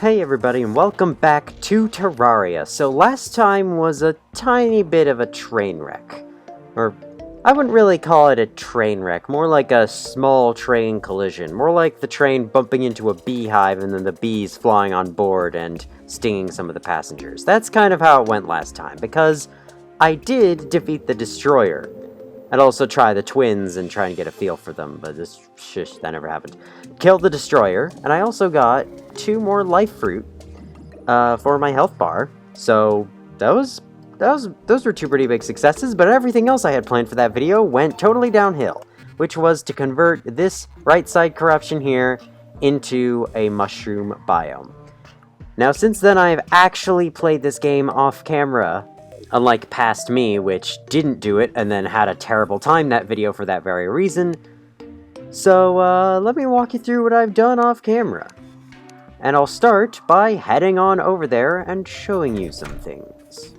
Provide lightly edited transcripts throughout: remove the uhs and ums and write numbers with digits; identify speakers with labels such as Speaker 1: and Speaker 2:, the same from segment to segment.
Speaker 1: Hey everybody, and welcome back to Terraria. So last time was a tiny bit of a train wreck. Or, I wouldn't really call it a train wreck, more like a small train collision. More like the train bumping into a beehive and then the bees flying on board and stinging some of the passengers. That's kind of how it went last time, because I did defeat the destroyer. I'd also try the twins and try and get a feel for them, but that never happened. Killed the destroyer, and I also got 2 more life fruit for my health bar. So those were 2 pretty big successes, but everything else I had planned for that video went totally downhill, which was to convert this right side corruption here into a mushroom biome. Now, since then, I've actually played this game off camera. Unlike past me, which didn't do it and then had a terrible time that video for that very reason. So, let me walk you through what I've done off camera. And I'll start by heading on over there and showing you some things.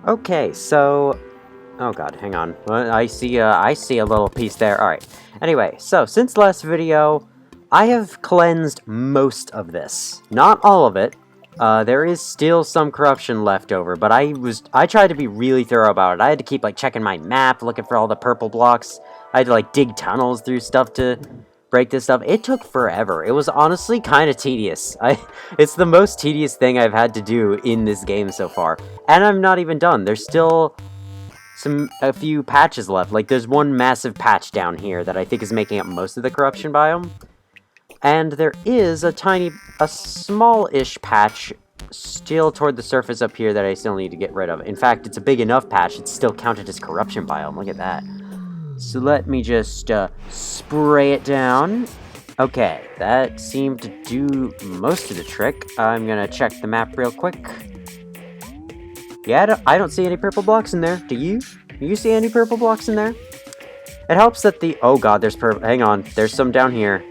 Speaker 1: Okay, so... oh god, hang on. I see a little piece there. Alright. Anyway, so, since last video, I have cleansed most of this. Not all of it. There is still some corruption left over, but I tried to be really thorough about it. I had to keep, checking my map, looking for all the purple blocks. I had to, dig tunnels through stuff to break this stuff. It took forever. It was honestly kind of tedious. It's the most tedious thing I've had to do in this game so far. And I'm not even done. There's still a few patches left. There's one massive patch down here that I think is making up most of the corruption biome. And there is a small-ish patch still toward the surface up here that I still need to get rid of. In fact, it's a big enough patch, it's still counted as corruption biome. Look at that. So let me just spray it down. Okay, that seemed to do most of the trick. I'm gonna check the map real quick. Yeah, I don't see any purple blocks in there. Do you? Do you see any purple blocks in there? It helps that the... oh god, there's hang on. There's some down here.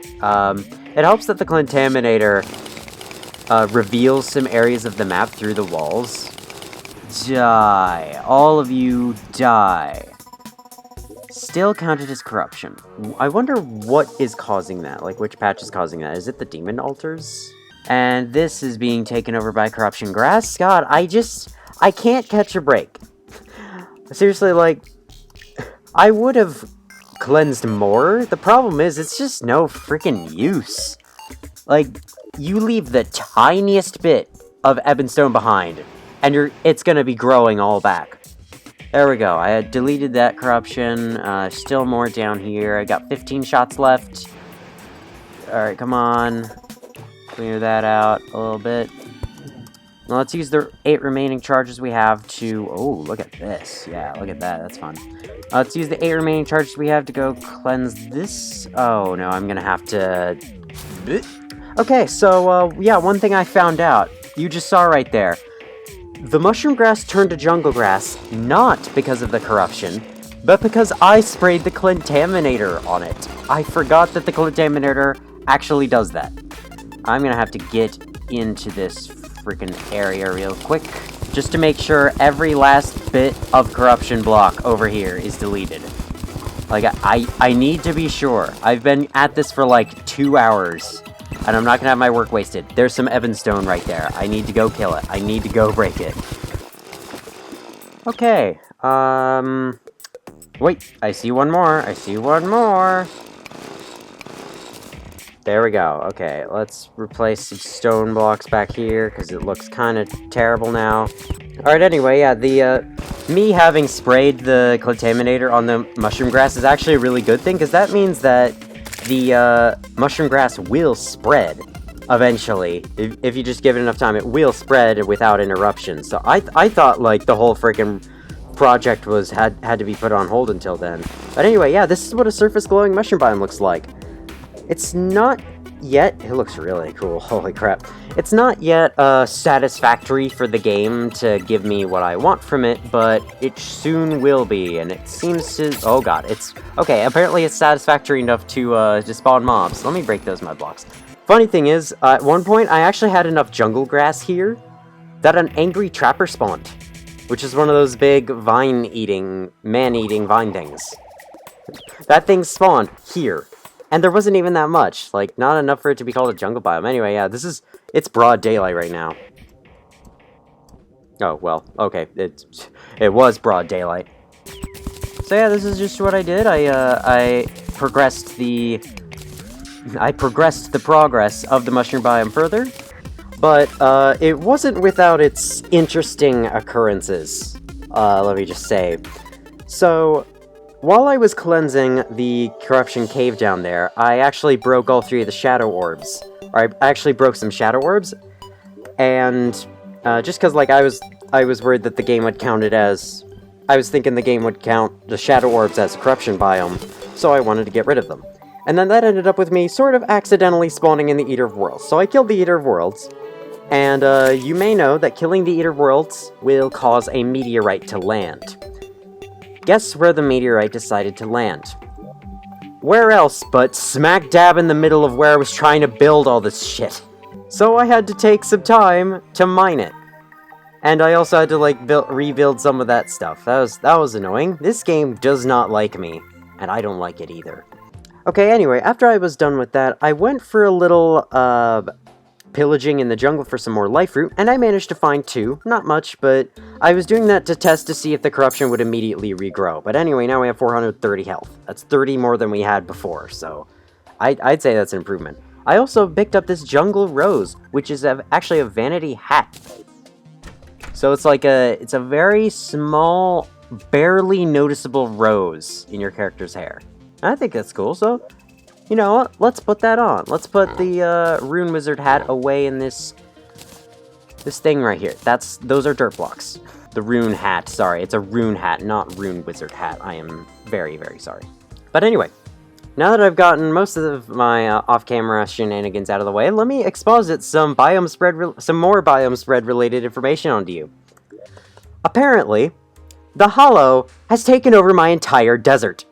Speaker 1: It helps that the contaminator reveals some areas of the map through the walls. Die. All of you die. Still counted as corruption. I wonder what is causing that. Which patch is causing that? Is it the demon altars? And this is being taken over by corruption grass? God, I can't catch a break. Seriously, I would have cleansed more. The problem is, it's just no freaking use. You leave the tiniest bit of Ebonstone behind, and it's gonna be growing all back. There we go. I had deleted that corruption. Still more down here. I got 15 shots left. Alright, come on. Clear that out a little bit. Now let's use the 8 remaining charges we have to... oh, look at this. Yeah, look at that. That's fun. Let's use the 8 remaining charges we have to go cleanse this. Oh, no, I'm gonna have to... okay, so, yeah, one thing I found out. You just saw right there. The mushroom grass turned to jungle grass, not because of the corruption, but because I sprayed the contaminator on it. I forgot that the contaminator actually does that. I'm gonna have to get into this freaking area real quick, just to make sure every last bit of corruption block over here is deleted. I need to be sure. I've been at this for 2 hours, and I'm not gonna have my work wasted. There's some Ebonstone right there. I need to go kill it. I need to go break it. Okay, wait, I see one more. I see one more. There we go. Okay, let's replace some stone blocks back here, because it looks kind of terrible now. Alright, anyway, yeah, me having sprayed the contaminator on the mushroom grass is actually a really good thing, because that means that the mushroom grass will spread eventually. If you just give it enough time, it will spread without interruption. So I thought, the whole freaking project had to be put on hold until then. But anyway, yeah, this is what a surface glowing mushroom biome looks like. It's not yet... it looks really cool, holy crap. It's not yet satisfactory for the game to give me what I want from it, but it soon will be, and it seems to... oh god, it's... okay, apparently it's satisfactory enough to spawn mobs. Let me break those mud blocks. Funny thing is, at one point, I actually had enough jungle grass here that an angry trapper spawned, which is one of those big man-eating vine things. That thing spawned here. And there wasn't even that much. Like, not enough for it to be called a jungle biome. Anyway, yeah, it's broad daylight right now. Oh, well, okay. It was broad daylight. So yeah, this is just what I did. I progressed the progress of the mushroom biome further. But, it wasn't without its interesting occurrences, let me just say. So, while I was cleansing the corruption cave down there, I actually broke all 3 of the shadow orbs. Or I actually broke some shadow orbs, and, just because, like, I was worried that the game would count it as... I was thinking the game would count the shadow orbs as a corruption biome, so I wanted to get rid of them. And then that ended up with me sort of accidentally spawning in the Eater of Worlds. So I killed the Eater of Worlds, and you may know that killing the Eater of Worlds will cause a meteorite to land. Guess where the meteorite decided to land? Where else but smack dab in the middle of where I was trying to build all this shit. So I had to take some time to mine it. And I also had to, like, rebuild some of that stuff. That was annoying. This game does not like me, and I don't like it either. Okay, anyway, after I was done with that, I went for a little, pillaging in the jungle for some more life fruit, and I managed to find 2. Not much, but I was doing that to test to see if the corruption would immediately regrow. But anyway, now we have 430 health. That's 30 more than we had before, so I'd say that's an improvement. I also picked up this jungle rose, which is actually a vanity hat. So it's like it's a very small, barely noticeable rose in your character's hair. I think that's cool, so, you know what, let's put that on. Let's put the, Rune Wizard hat away in this thing right here. Those are dirt blocks. The rune hat, sorry, it's a rune hat, not Rune Wizard hat. I am very, very sorry. But anyway, now that I've gotten most of my, off-camera shenanigans out of the way, let me exposit some more biome spread related information onto you. Apparently, the Hollow has taken over my entire desert.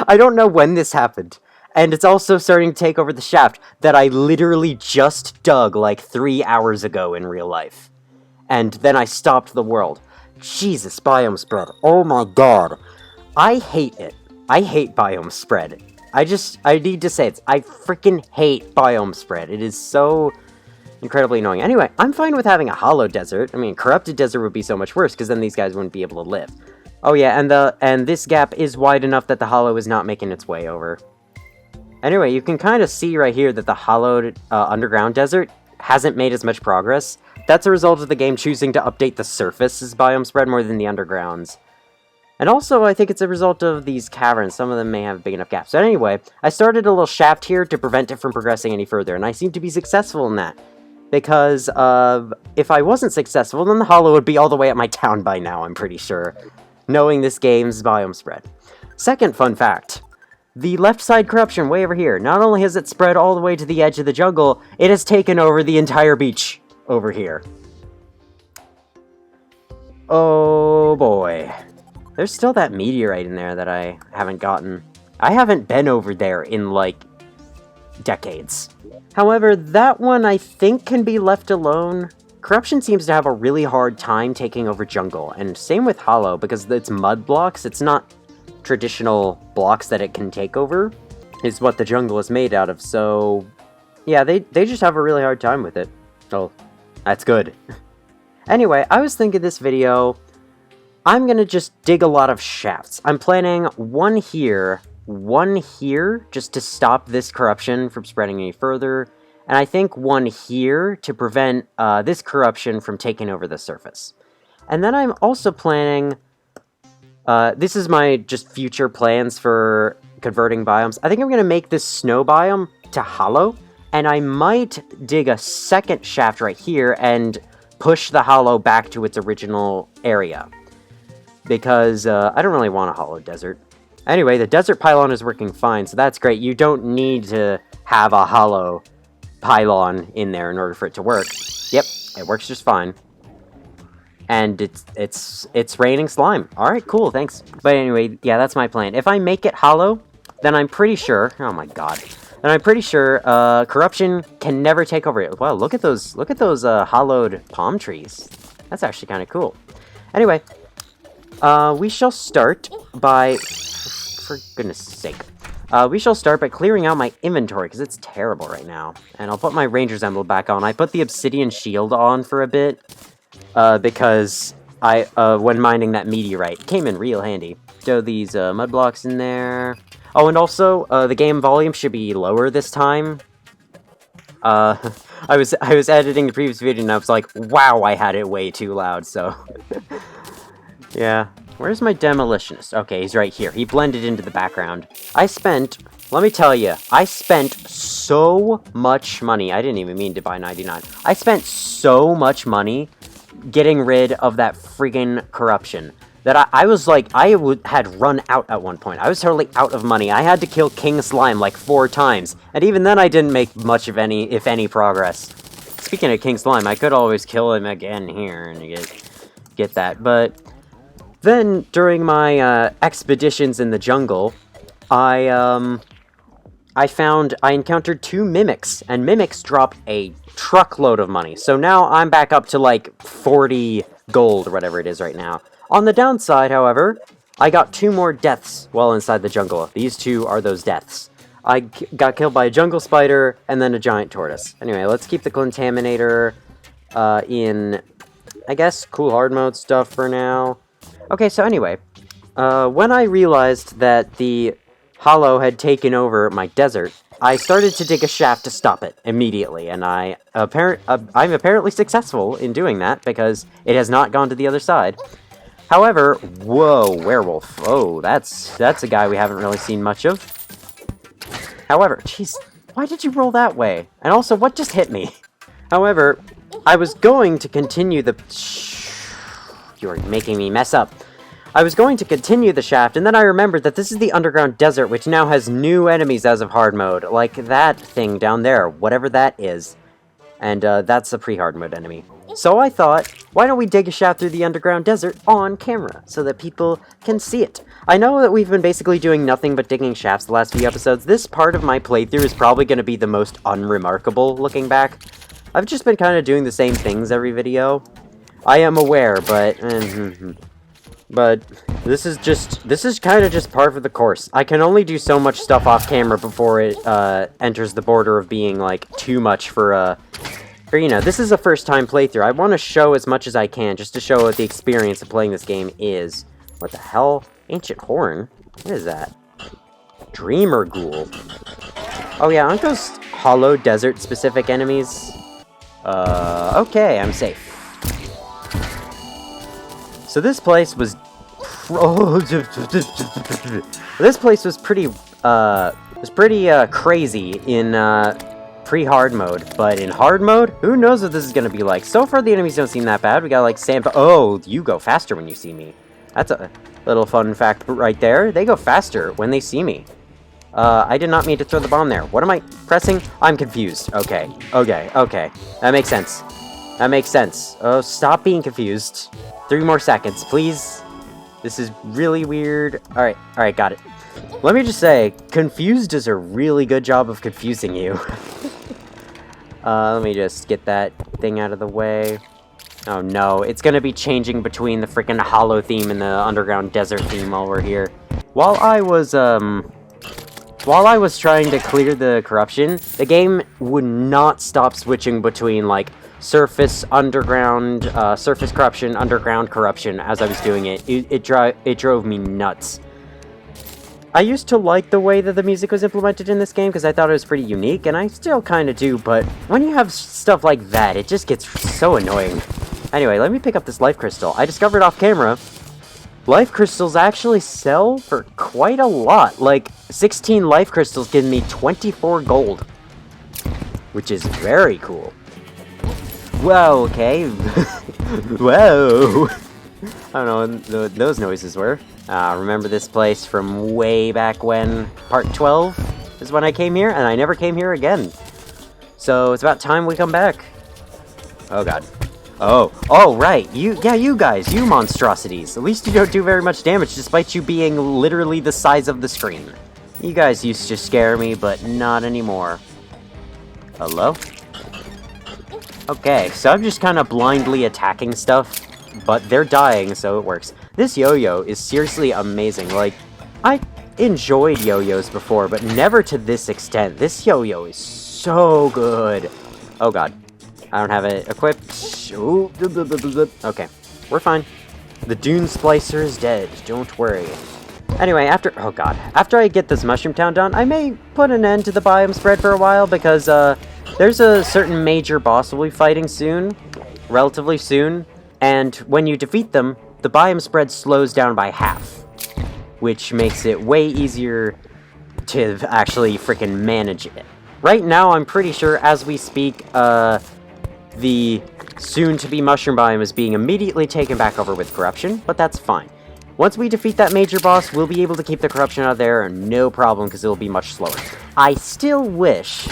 Speaker 1: I don't know when this happened, and it's also starting to take over the shaft that I literally just dug like 3 hours ago in real life. And then I stopped the world. Jesus, biome spread. Oh my god. I hate it. I hate biome spread. I need to say it. I freaking hate biome spread. It is so incredibly annoying. Anyway, I'm fine with having a hollow desert. I mean, corrupted desert would be so much worse, because then these guys wouldn't be able to live. Oh yeah, and this gap is wide enough that the hollow is not making its way over. Anyway, you can kind of see right here that the hollowed underground desert hasn't made as much progress. That's a result of the game choosing to update the surface's biome spread more than the undergrounds. And also, I think it's a result of these caverns. Some of them may have big enough gaps. So anyway, I started a little shaft here to prevent it from progressing any further, and I seem to be successful in that. Because, if I wasn't successful, then the hollow would be all the way at my town by now, I'm pretty sure. Knowing this game's biome spread. Second fun fact. The left side corruption way over here, not only has it spread all the way to the edge of the jungle, it has taken over the entire beach over here. Oh boy. There's still that meteorite in there that I haven't gotten. I haven't been over there in, like, decades. However, that one I think can be left alone. Corruption seems to have a really hard time taking over jungle, and same with Hollow, because it's mud blocks, it's not traditional blocks that it can take over, is what the jungle is made out of, so yeah, they just have a really hard time with it. Oh, that's good. Anyway, I was thinking this video, I'm gonna just dig a lot of shafts. I'm planning one here, just to stop this corruption from spreading any further, and I think one here to prevent this corruption from taking over the surface. And then I'm also planning, this is my just future plans for converting biomes. I think I'm going to make this snow biome to hollow, and I might dig a second shaft right here and push the hollow back to its original area. Because I don't really want a hollow desert. Anyway, the desert pylon is working fine, so that's great. You don't need to have a hollow pylon in there in order for it to work. Yep, it works just fine. And it's raining slime. Alright, cool, thanks. But anyway, yeah, that's my plan. If I make it hollow, then I'm pretty sure... Oh my god. Then I'm pretty sure corruption can never take over it. Wow, look at those hollowed palm trees. That's actually kind of cool. Anyway, we shall start by... For goodness sake. We shall start by clearing out my inventory, because it's terrible right now. And I'll put my Ranger's Emblem back on. I put the Obsidian Shield on for a bit, because when mining that meteorite, came in real handy. Throw these mud blocks in there. Oh, and also, the game volume should be lower this time. I was editing the previous video and I was like, wow, I had it way too loud, so... Yeah. Where's my demolitionist? Okay, he's right here. He blended into the background. Let me tell you, I spent so much money. I didn't even mean to buy 99. I spent so much money getting rid of that friggin' corruption that I was like, had run out at one point. I was totally out of money. I had to kill King Slime like 4 times, and even then I didn't make much of any, if any, progress. Speaking of King Slime, I could always kill him again here and get that, but... Then, during my expeditions in the jungle, I encountered 2 mimics, and mimics drop a truckload of money. So now I'm back up to like 40 gold, or whatever it is right now. On the downside, however, I got 2 more deaths while inside the jungle. These 2 are those deaths. I got killed by a jungle spider, and then a giant tortoise. Anyway, let's keep the Contaminator in, I guess, cool hard mode stuff for now. Okay, so anyway, when I realized that the Hollow had taken over my desert, I started to dig a shaft to stop it immediately, and I'm apparently successful in doing that because it has not gone to the other side. However, whoa, werewolf. Oh, that's a guy we haven't really seen much of. However, jeez, why did you roll that way? And also, what just hit me? However, I was going to continue the... You're making me mess up. I was going to continue the shaft, and then I remembered that this is the underground desert, which now has new enemies as of hard mode. Like that thing down there, whatever that is. And that's a pre-hard mode enemy. So I thought, why don't we dig a shaft through the underground desert on camera, so that people can see it. I know that we've been basically doing nothing but digging shafts the last few episodes. This part of my playthrough is probably going to be the most unremarkable, looking back. I've just been kind of doing the same things every video. I am aware, but this is kind of just par for the course. I can only do so much stuff off camera before it enters the border of being like too much for you know, this is a first time playthrough. I want to show as much as I can just to show what the experience of playing this game is. What the hell? Ancient Horn? What is that? Dreamer Ghoul. Oh yeah, aren't those hollow desert specific enemies? Okay, I'm safe. So this place was... this place was pretty crazy in pre-hard mode, but in hard mode, who knows what this is gonna be like. So far, the enemies don't seem that bad. We got like sand... Oh, you go faster when you see me. That's a little fun fact right there. They go faster when they see me. I did not mean to throw the bomb there. What am I pressing? I'm confused. Okay. That makes sense. That makes sense. Oh, stop being confused. 3 more seconds, please. This is really weird. Alright, got it. Let me just say, confused does a really good job of confusing you. Let me just get that thing out of the way. Oh no, it's gonna be changing between the freaking Hollow theme and the underground desert theme while we're here. While I was trying to clear the corruption, the game would not stop switching between, like, surface, underground, surface corruption, underground corruption as I was doing it. It drove me nuts. I used to like the way that the music was implemented in this game because I thought it was pretty unique, and I still kind of do, but when you have stuff like that, it just gets so annoying. Anyway, let me pick up this life crystal. I discovered off camera, life crystals actually sell for quite a lot. Like, 16 life crystals give me 24 gold, which is very cool. Whoa, okay. Whoa. I don't know what those noises were. Remember this place from way back when? Part 12 is when I came here, and I never came here again. So it's about time we come back. Oh god. Oh, right. You guys, you monstrosities. At least you don't do very much damage, despite you being literally the size of the screen. You guys used to scare me, but not anymore. Hello? Okay, so I'm just kind of blindly attacking stuff, but they're dying, so it works. This yo-yo is seriously amazing. Like, I enjoyed yo-yos before, but never to this extent. This yo-yo is so good. Oh god. I don't have it equipped. Ooh. Okay, we're fine. The Dune Splicer is dead. Don't worry. Anyway, after I get this Mushroom Town done, I may put an end to the biome spread for a while, because, there's a certain major boss we'll be fighting soon. Relatively soon. And when you defeat them, the biome spread slows down by half. Which makes it way easier to actually freaking manage it. Right now, I'm pretty sure, as we speak, the soon-to-be mushroom biome is being immediately taken back over with corruption, but that's fine. Once we defeat that major boss, we'll be able to keep the corruption out of there, no problem, because it'll be much slower. I still wish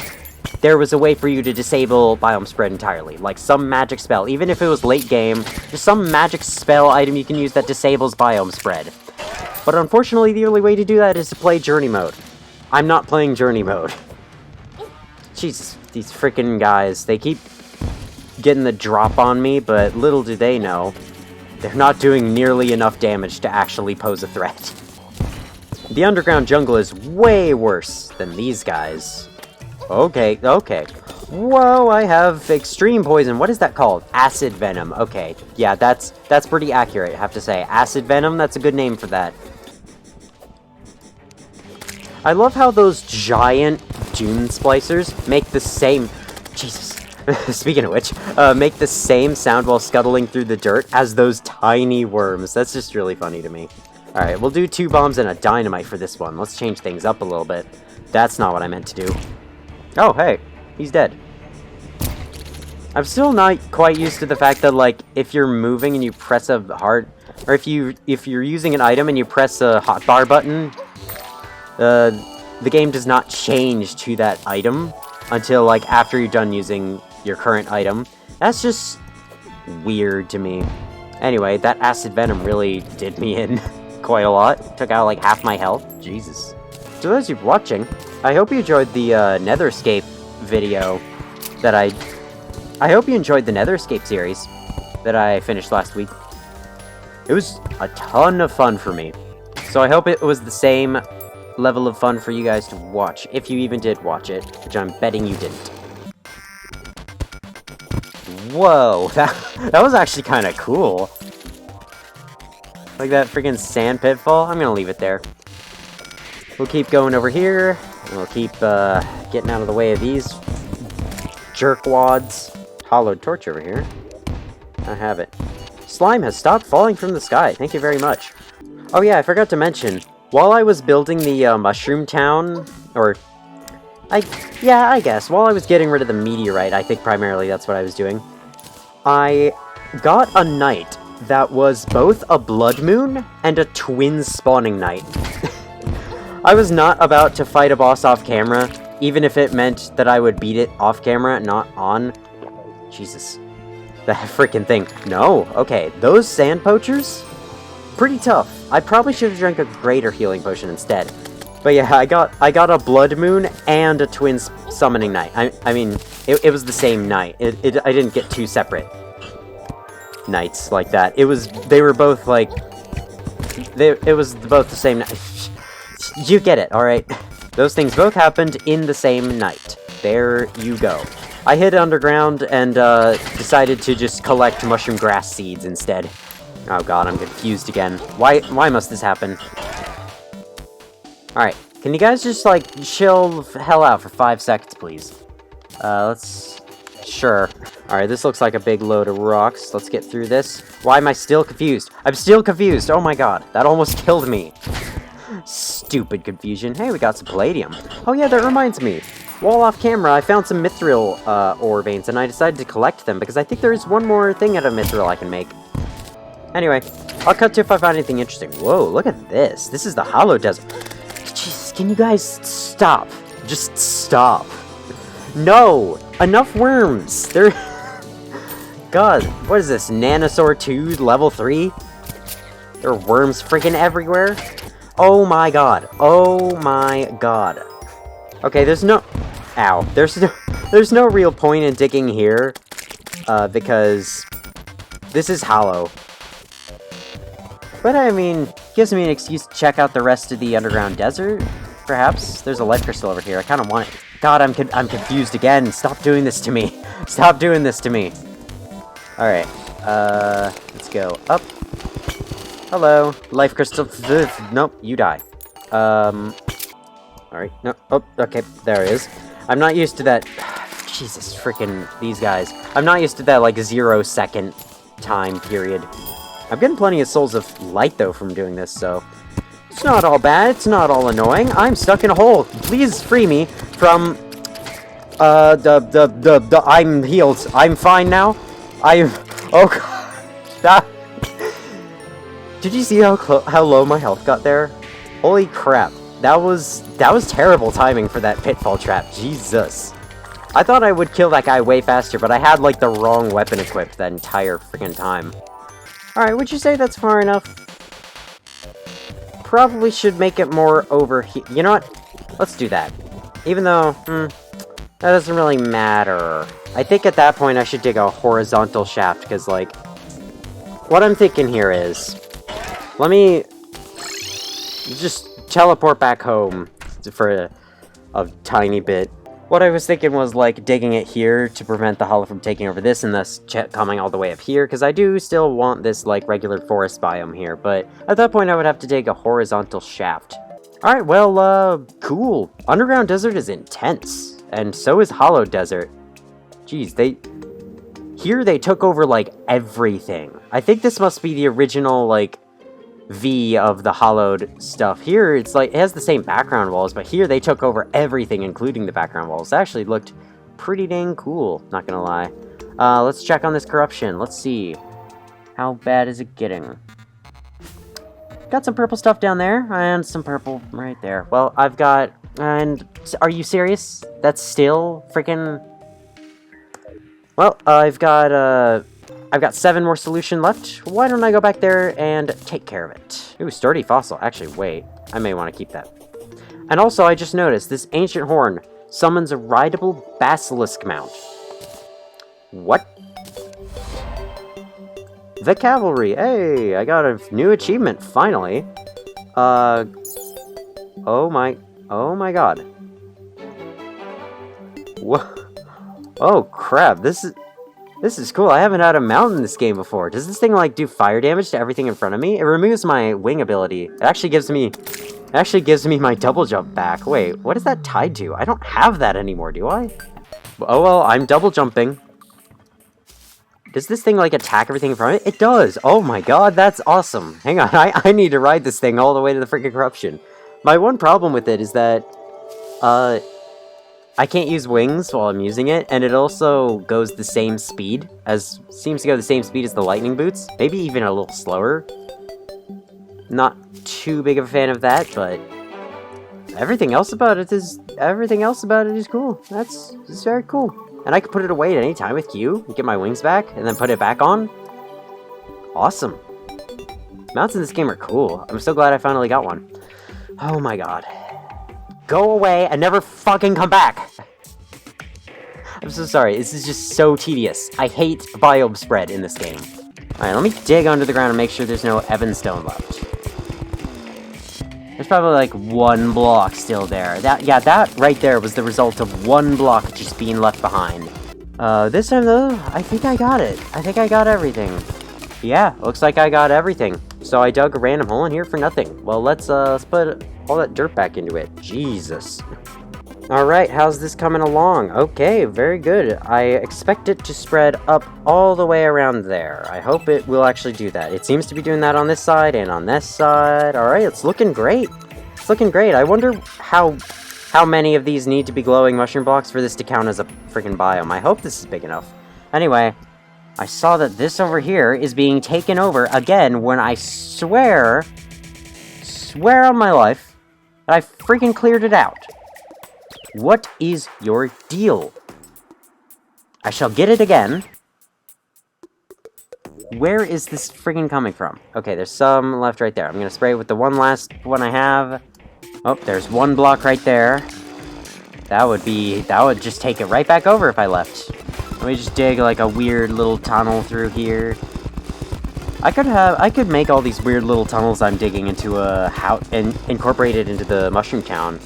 Speaker 1: there was a way for you to disable biome spread entirely, like some magic spell, even if it was late game, just some magic spell item you can use that disables biome spread. But unfortunately, the only way to do that is to play Journey Mode. I'm not playing Journey Mode. Jesus, these freaking guys, they keep getting the drop on me, but little do they know, they're not doing nearly enough damage to actually pose a threat. The underground jungle is way worse than these guys. Okay. Whoa, I have extreme poison. What is that called? Acid venom. Okay, yeah, that's pretty accurate, I have to say. Acid venom, that's a good name for that. I love how those giant Dune Splicers make the same... Jesus. Speaking of which, make the same sound while scuttling through the dirt as those tiny worms. That's just really funny to me. Alright, we'll do 2 bombs and a dynamite for this one. Let's change things up a little bit. That's not what I meant to do. Oh, hey. He's dead. I'm still not quite used to the fact that, like, if you're moving and you press a hard... Or if you're using an item and you press a hotbar button, the game does not change to that item until, like, after you're done using your current item. That's just weird to me. Anyway, that acid venom really did me in quite a lot. Took out, like, half my health. Jesus. To those of you watching, I hope you enjoyed the Netherscape video that I hope you enjoyed the Netherscape series that I finished last week. It was a ton of fun for me. So I hope it was the same level of fun for you guys to watch, if you even did watch it, which I'm betting you didn't. Whoa, that was actually kind of cool. Like that freaking sand pitfall. I'm gonna leave it there. We'll keep going over here, and we'll keep getting out of the way of these jerkwads. Hollowed torch over here. I have it. Slime has stopped falling from the sky. Thank you very much. Oh yeah, I forgot to mention, while I was building the Mushroom Town, or... I guess, while I was getting rid of the meteorite, I think primarily that's what I was doing, I got a night that was both a blood moon and a twin spawning night. I was not about to fight a boss off camera, even if it meant that I would beat it off camera, not on. Jesus. That freaking thing. No, okay, those sand poachers? Pretty tough. I probably should have drank a greater healing potion instead. But yeah, I got a blood moon and a twin summoning night. I mean, it was the same night. I didn't get 2 separate nights like that. They were both like, it was both the same night. You get it, alright? Those things both happened in the same night. There you go. I hid underground and decided to just collect mushroom grass seeds instead. Oh god, I'm confused again. Why must this happen? Alright, can you guys just, like, chill the hell out for 5 seconds, please? Sure. Alright, this looks like a big load of rocks. Let's get through this. Why am I still confused? I'm still confused! Oh my god, that almost killed me. Stupid confusion. Hey, we got some palladium. Oh yeah, that reminds me. While off camera, I found some mithril ore veins, and I decided to collect them, because I think there is one more thing out of mithril I can make. Anyway, I'll cut to if I find anything interesting. Whoa, look at this. This is the Hollow Desert. Jeez, can you guys stop? Just stop. No! Enough worms! They're... God, what is this? Nanosaur 2, level 3? There are worms freaking everywhere? Oh my god. Oh my god. Okay, there's no... Ow. There's no real point in digging here, because this is hollow. But I mean, gives me an excuse to check out the rest of the underground desert, perhaps. There's a life crystal over here. I kind of want it. God, I'm confused again. Stop doing this to me. Stop doing this to me. Alright, let's go up. Hello. Life crystal. Nope, you die. Alright, no. Oh, okay, there it is. I'm not used to that. Jesus, freaking these guys. I'm not used to that, like, 0-second time period. I'm getting plenty of souls of light, though, from doing this, so... It's not all bad, it's not all annoying. I'm stuck in a hole. Please free me from... I'm healed. I'm fine now. Oh, God. Did you see how low my health got there? Holy crap. That was terrible timing for that pitfall trap. Jesus. I thought I would kill that guy way faster, but I had, like, the wrong weapon equipped that entire freaking time. Alright, would you say that's far enough? Probably should make it more over here. You know what? Let's do that. Even though, that doesn't really matter. I think at that point I should dig a horizontal shaft, because, like, what I'm thinking here is, let me just teleport back home for a tiny bit. What I was thinking was, like, digging it here to prevent the hollow from taking over this and thus coming all the way up here, because I do still want this, like, regular forest biome here, but at that point I would have to dig a horizontal shaft. Alright, well, cool. Underground desert is intense, and so is hollow desert. Jeez, here they took over, like, everything. I think this must be the original, like, V of the hollowed stuff. Here, it's like, it has the same background walls, but here they took over everything, including the background walls. It actually looked pretty dang cool, not gonna lie. Let's check on this corruption. Let's see. How bad is it getting? Got some purple stuff down there, and some purple right there. Well, I've got... And... Are you serious? That's still freaking... Well, I've got 7 more solution left. Why don't I go back there and take care of it? Ooh, sturdy fossil. Actually, wait. I may want to keep that. And also, I just noticed, this ancient horn summons a rideable basilisk mount. What? The cavalry. Hey, I got a new achievement, finally. Oh my god. What? Oh, crap. This is cool. I haven't had a mount in this game before. Does this thing, like, do fire damage to everything in front of me? It removes my wing ability. It actually gives me my double jump back. Wait, what is that tied to? I don't have that anymore, do I? Oh, well, I'm double jumping. Does this thing, like, attack everything in front of it? It does! Oh my god, that's awesome. Hang on, I need to ride this thing all the way to the freaking corruption. My one problem with it is that, I can't use wings while I'm using it, and it also goes the same speed seems to go the same speed as the lightning boots. Maybe even a little slower. Not too big of a fan of that, but everything else about it is cool. It's very cool. And I can put it away at any time with Q, get my wings back, and then put it back on. Awesome. Mounts in this game are cool. I'm so glad I finally got one. Oh my god. Go away and never fucking come back! I'm so sorry, this is just so tedious. I hate biome spread in this game. Alright, let me dig under the ground and make sure there's no Evanstone left. There's probably like 1 block still there. That right there was the result of 1 block just being left behind. This time though, I think I got it. I think I got everything. Yeah, looks like I got everything. So I dug a random hole in here for nothing. Well, let's put all that dirt back into it. Jesus. Alright, how's this coming along? Okay, very good. I expect it to spread up all the way around there. I hope it will actually do that. It seems to be doing that on this side and on this side. Alright, it's looking great. It's looking great. I wonder how many of these need to be glowing mushroom blocks for this to count as a freaking biome. I hope this is big enough. Anyway, I saw that this over here is being taken over again when I swear on my life that I freaking cleared it out. What is your deal? I shall get it again. Where is this friggin' coming from? Okay, there's some left right there. I'm gonna spray it with the one last one I have. Oh, there's 1 block right there. That would just take it right back over if I left. Let me just dig like a weird little tunnel through here. I could make all these weird little tunnels I'm digging into a house and incorporate it into the Mushroom Town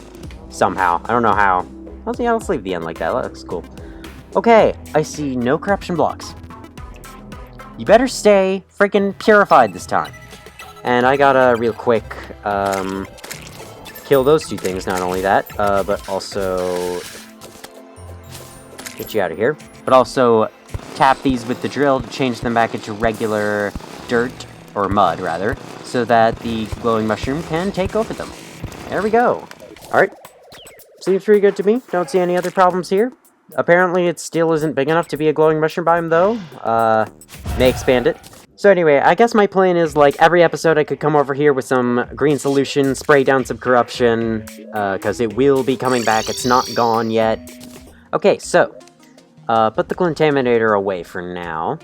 Speaker 1: somehow. I don't know how. Let's leave the end like that. That looks cool. Okay, I see no corruption blocks. You better stay freaking purified this time. And I gotta real quick kill those two things. Not only that, but also get you out of here. But also tap these with the drill to change them back into regular dirt, or mud rather, so that the glowing mushroom can take over them. There we go. Alright. Seems pretty good to me. Don't see any other problems here. Apparently it still isn't big enough to be a glowing mushroom biome though. May expand it. So anyway, I guess my plan is, like, every episode I could come over here with some green solution, spray down some corruption, because it will be coming back. It's not gone yet. Okay, so put the contaminator away for now.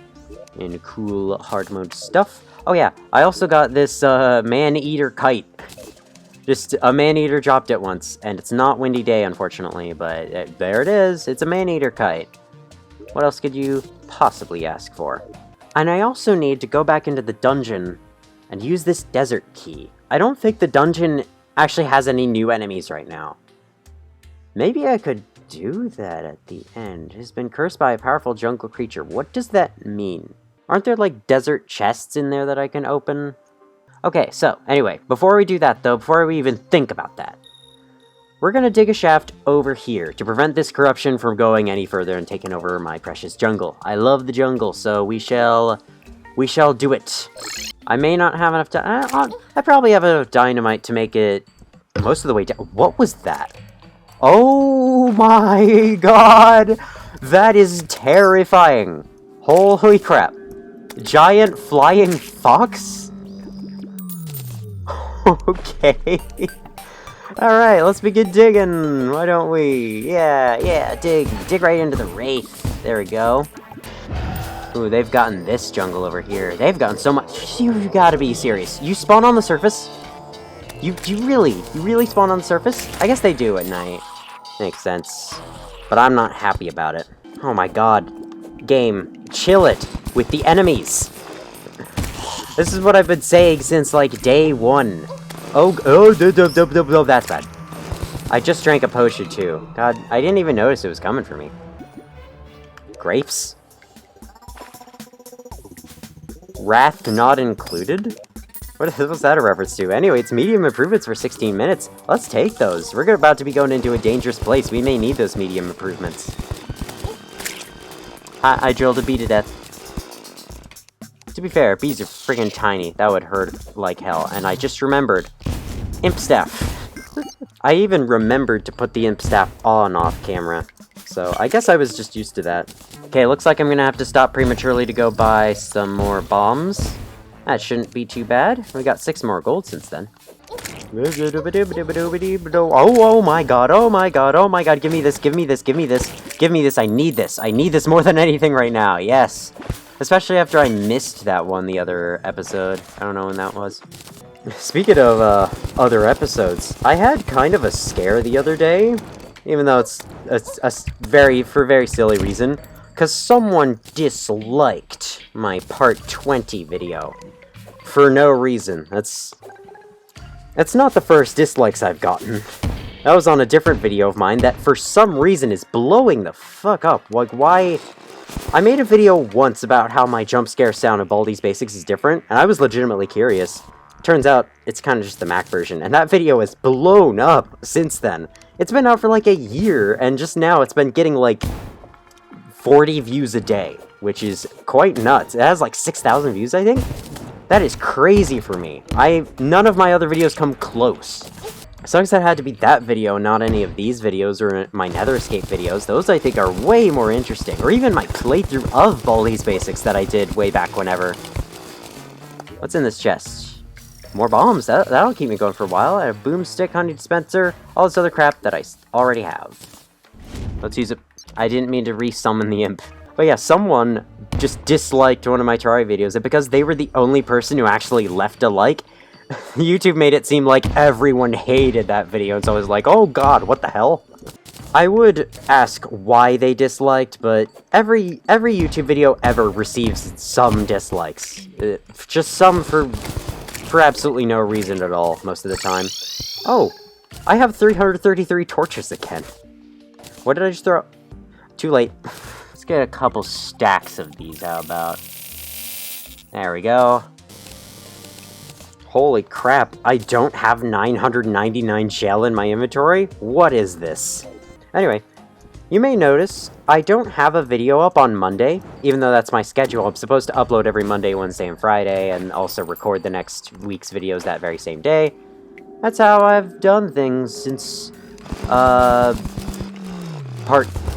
Speaker 1: In cool hard mode stuff. Oh yeah, I also got this man-eater kite. Just a man-eater dropped it once, and it's not Windy Day, unfortunately, but there it is. It's a man-eater kite. What else could you possibly ask for? And I also need to go back into the dungeon and use this desert key. I don't think the dungeon actually has any new enemies right now. Maybe I could do that at the end. Has been cursed by a powerful jungle creature. What does that mean? Aren't there, like, desert chests in there that I can open? Okay, so, anyway, before we do that, though, before we even think about that, we're gonna dig a shaft over here to prevent this corruption from going any further and taking over my precious jungle. I love the jungle, so we shall do it. I may not have enough time. I probably have enough dynamite to make it most of the way down. What was that? Oh my god! That is terrifying. Holy crap. Giant flying fox? Okay. Alright, let's begin digging. Why don't we? Yeah, dig. Dig right into the wraith. There we go. Ooh, they've gotten this jungle over here. They've gotten so much. You gotta be serious. You spawn on the surface? You really spawn on the surface? I guess they do at night. Makes sense. But I'm not happy about it. Oh my god. Game, chill it with the enemies. This is what I've been saying since, like, day one. Oh, that's bad. I just drank a potion, too. God, I didn't even notice it was coming for me. Grapes? Wrath not included? What was that a reference to? Anyway, it's medium improvements for 16 minutes. Let's take those. We're about to be going into a dangerous place. We may need those medium improvements. I drilled a bee to death. To be fair, bees are friggin' tiny. That would hurt like hell. And I just remembered. Imp staff. I even remembered to put the imp staff on off camera. So I guess I was just used to that. Okay, looks like I'm gonna have to stop prematurely to go buy some more bombs. That shouldn't be too bad. We got 6 more gold since then. Oh my god, oh my god, oh my god, give me this, give me this, give me this, give me this, I need this more than anything right now, yes. Especially after I missed that one the other episode. I don't know when that was. Speaking of other episodes, I had kind of a scare the other day, even though it's for a very silly reason, because someone disliked my part 20 video for no reason. That's not the first dislikes I've gotten. That was on a different video of mine that for some reason is blowing the fuck up. Like, why? I made a video once about how my jump scare sound of Baldi's Basics is different, and I was legitimately curious. Turns out, it's kind of just the Mac version, and that video has blown up since then. It's been out for like a year, and just now it's been getting like 40 views a day, which is quite nuts. It has like 6,000 views, I think? That is crazy for me. None of my other videos come close. Sucks that had to be that video, not any of these videos or my Nether Escape videos. Those I think are way more interesting. Or even my playthrough of Baldi's Basics that I did way back whenever. What's in this chest? More bombs. That'll keep me going for a while. I have boomstick, honey dispenser, all this other crap that I already have. Let's use it. I didn't mean to re-summon the imp. But yeah, someone just disliked one of my Terraria videos, and because they were the only person who actually left a like, YouTube made it seem like everyone hated that video, and so I was like, oh god, what the hell? I would ask why they disliked, but every YouTube video ever receives some dislikes. Just some for absolutely no reason at all, most of the time. Oh, I have 333 torches again. What did I just throw? Too late. Let's get a couple stacks of these, how about? There we go. Holy crap, I don't have 999 shell in my inventory? What is this? Anyway, you may notice I don't have a video up on Monday, even though that's my schedule. I'm supposed to upload every Monday, Wednesday, and Friday, and also record the next week's videos that very same day. That's how I've done things since, part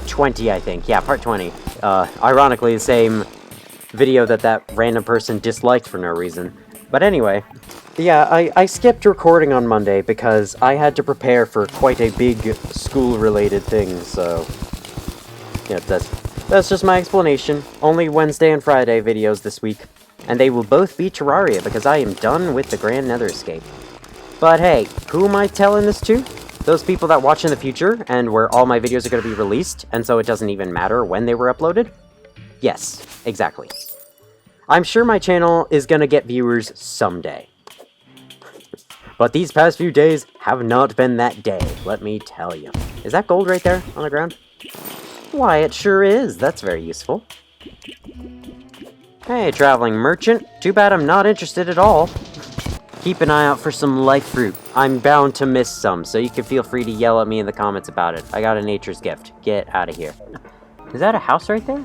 Speaker 1: 20, I think. Yeah, part 20. Ironically, the same video that random person disliked for no reason. But anyway, yeah, I skipped recording on Monday because I had to prepare for quite a big school-related thing, so... yeah, that's just my explanation. Only Wednesday and Friday videos this week. And they will both be Terraria, because I am done with the Grand Nether Escape. But hey, who am I telling this to? Those people that watch in the future, and where all my videos are going to be released, and so it doesn't even matter when they were uploaded? Yes, exactly. I'm sure my channel is gonna get viewers someday. But these past few days have not been that day, let me tell you. Is that gold right there on the ground? Why, it sure is. That's very useful. Hey, traveling merchant. Too bad I'm not interested at all. Keep an eye out for some life fruit. I'm bound to miss some, so you can feel free to yell at me in the comments about it. I got a nature's gift. Get out of here. Is that a house right there?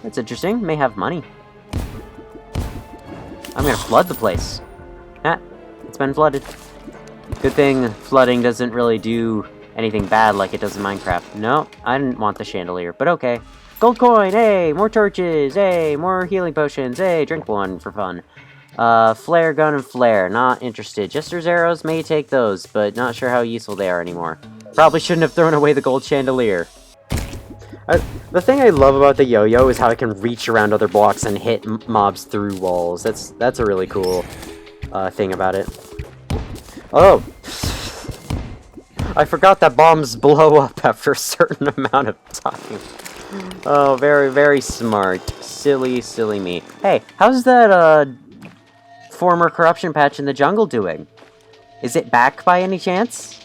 Speaker 1: That's interesting. May have money. I'm gonna flood the place. Ah, it's been flooded. Good thing flooding doesn't really do anything bad like it does in Minecraft. No, I didn't want the chandelier, but okay. Gold coin, hey! More torches, hey! More healing potions, hey! Drink one for fun. Flare gun and flare, not interested. Jester's arrows, may take those, but not sure how useful they are anymore. Probably shouldn't have thrown away the gold chandelier. The thing I love about the yo-yo is how I can reach around other blocks and hit mobs through walls. That's a really cool thing about it. Oh! I forgot that bombs blow up after a certain amount of time. Oh, very, very smart. Silly, silly me. Hey, how's that former corruption patch in the jungle doing? Is it back by any chance?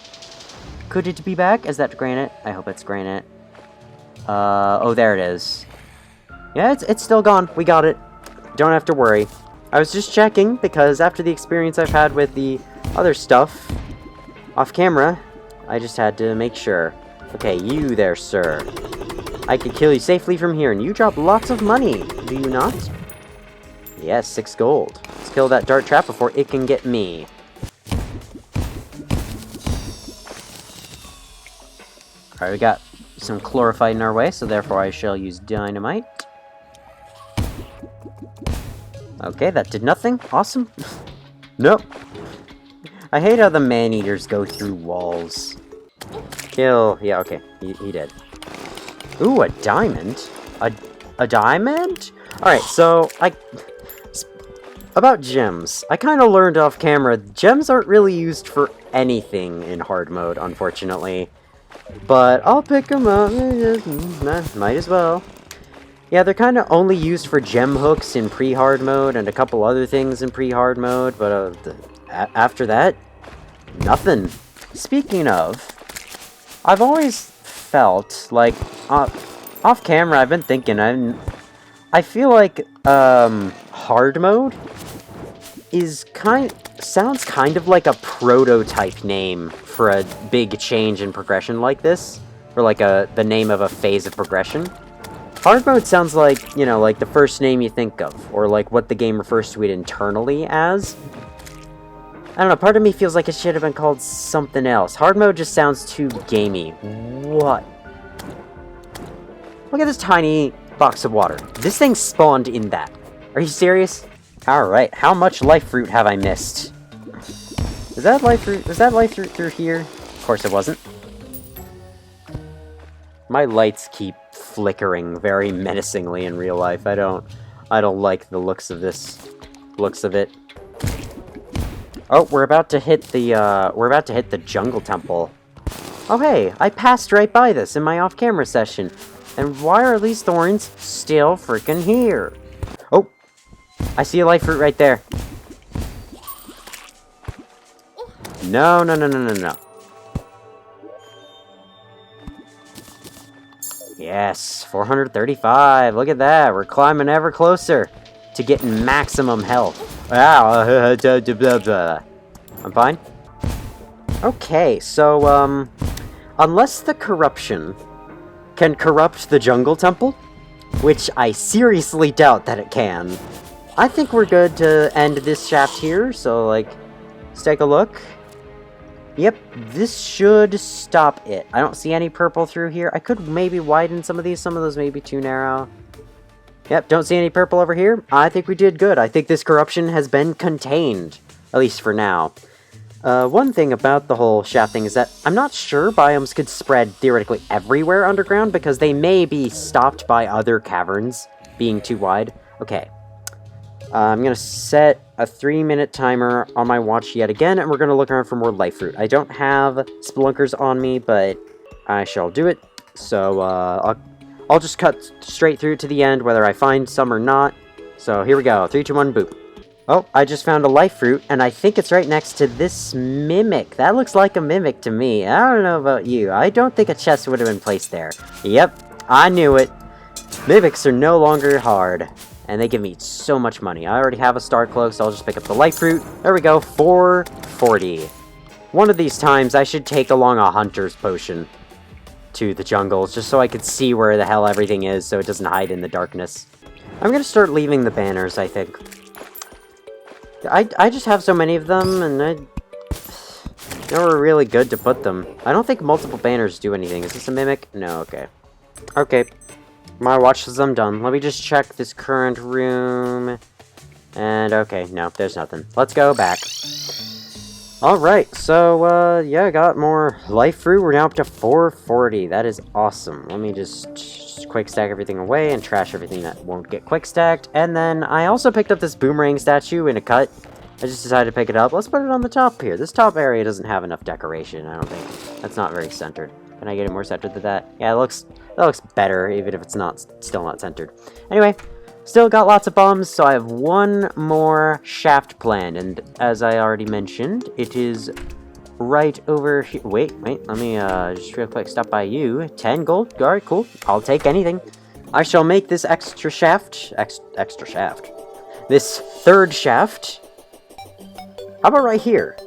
Speaker 1: Could it be back? Is that granite? I hope it's granite. Oh, there it is. Yeah, it's still gone. We got it. Don't have to worry. I was just checking, because after the experience I've had with the other stuff off camera, I just had to make sure. Okay, you there, sir. I can kill you safely from here, and you drop lots of money, do you not? Yes, 6 gold. Let's kill that dart trap before it can get me. Alright, we got some chlorophyte in our way, so therefore I shall use dynamite. Okay, that did nothing. Awesome. Nope. I hate how the man-eaters go through walls. Kill. Yeah, okay. He did. Ooh, a diamond? A diamond? Alright, so, about gems. I kind of learned off camera, gems aren't really used for anything in hard mode, unfortunately. But I'll pick them up. Might as well. Yeah, they're kind of only used for gem hooks in pre-hard mode and a couple other things in pre-hard mode, but after that, nothing. Speaking of, I've always felt like, off camera, I've been thinking, I feel like, hard mode sounds kind of like a prototype name for a big change in progression like this, or like the name of a phase of progression. Hard mode sounds like, you know, like the first name you think of, or like what the game refers to it internally as. I don't know, part of me feels like it should have been called something else. Hard mode just sounds too gamey. What? Look at this tiny box of water. This thing spawned in that. Are you serious? Alright, how much life fruit have I missed? Is that life fruit? Was that life fruit through here? Of course it wasn't. My lights keep flickering very menacingly in real life. I don't like the looks of this. Looks of it. Oh, we're about to hit the jungle temple. Oh hey, I passed right by this in my off-camera session. And why are these thorns still freaking here? Oh, I see a life fruit right there. No, no, no, no, no, no. Yes, 435. Look at that. We're climbing ever closer to getting maximum health. Wow. I'm fine. Okay, so, unless the corruption can corrupt the jungle temple, which I seriously doubt that it can, I think we're good to end this shaft here. So, like, let's take a look. Yep, this should stop it. I don't see any purple through here. I could maybe widen some of these. Some of those may be too narrow. Yep, don't see any purple over here. I think we did good. I think this corruption has been contained, at least for now. One thing about the whole shaft thing is that I'm not sure biomes could spread theoretically everywhere underground because they may be stopped by other caverns being too wide. Okay. I'm going to set a 3-minute timer on my watch yet again, and we're going to look around for more life fruit. I don't have spelunkers on me, but I shall do it. So, I'll just cut straight through to the end, whether I find some or not. So, here we go. 3, 2, 1, boop. Oh, I just found a life fruit, and I think it's right next to this mimic. That looks like a mimic to me. I don't know about you. I don't think a chest would have been placed there. Yep, I knew it. Mimics are no longer hard. And they give me so much money. I already have a star cloak, so I'll just pick up the life fruit. There we go, 440. One of these times, I should take along a hunter's potion to the jungles, just so I could see where the hell everything is, so it doesn't hide in the darkness. I'm gonna start leaving the banners, I think. I just have so many of them, and I never really good to put them. I don't think multiple banners do anything. Is this a mimic? No, okay. Okay. My watch says I'm done. Let me just check this current room. And, okay, no, there's nothing. Let's go back. Alright, so, yeah, I got more life fruit. We're now up to 440. That is awesome. Let me just quick stack everything away and trash everything that won't get quick stacked. And then I also picked up this boomerang statue in a cut. I just decided to pick it up. Let's put it on the top here. This top area doesn't have enough decoration, I don't think. That's not very centered. Can I get it more centered than that? Yeah, that looks better, even if it's still not centered. Anyway, still got lots of bombs, so I have one more shaft planned, and as I already mentioned, it is right over here. Wait, let me just real quick stop by you. 10 gold? Alright, cool. I'll take anything. I shall make this extra shaft. This third shaft. How about right here?